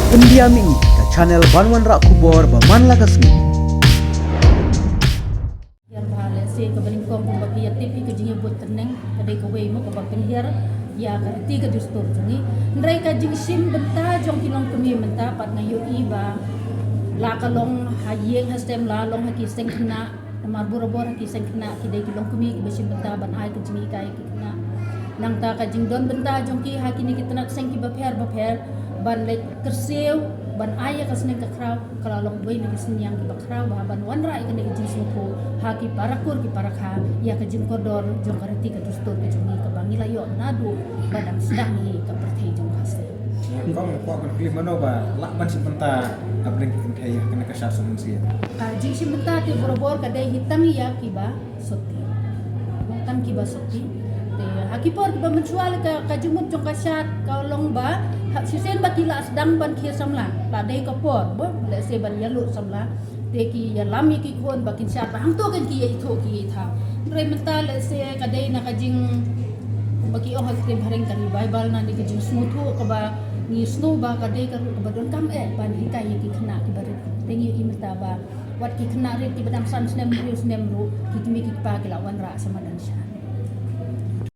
Pendiami ke channel Banwan Rak Kubor Baman Lagasmi. Yar bahale se ke belingkong ko bagi ya tipi ke jingi buat teneng kadai ko wei mo ko bakin hiar ya ka tiga dustur jengi ndrai ka jing sim benta jong kilong kemi menta pat na yo iba la ka long hayeng hastem la long haki seng kena mar boro-boro haki seng kena kidai kilong kemi ki besim benta ban ai ke jingi kai ki kena nang ta ka jing don benta jong ki haki ni kitna seng ki bapher ban le tersew ban aya ka seneng ka kraw kala long boy ni kesin yang ki bakraw ba ban wan rai ka ni jing suko haki parakur ki parakha ya ka jing kodor jong karati ka dustur ke jungi ka bangila yo nadu badang sedang ni ka perthai jong kase Kong ko kan klip mano ba lakban sebentar abring kan thai kena kasar manusia. ka jing simenta ti borobor ka dai hitam ya ki ba soti hitam ki ba soti te haki por ki ba mencual ka jumut jong kasat ka long ba sisen ba kila sedang ban kia samla la dai ka por bo le se ban yalu samla te ki ya lami ki kon bakin sat hang to kan ki ye tho ki tha re mental le se ka dai na ka jing bagi oh hakte bhareng kari bible na ni ki jing smuthu ka ba ni snow ba ka dai ka ba don kam ban hikai ye ki khna ki bare tengi imta ba wat ki khna re ki badam san snem ru ki mi ki pa ki lawan ra sama dan sha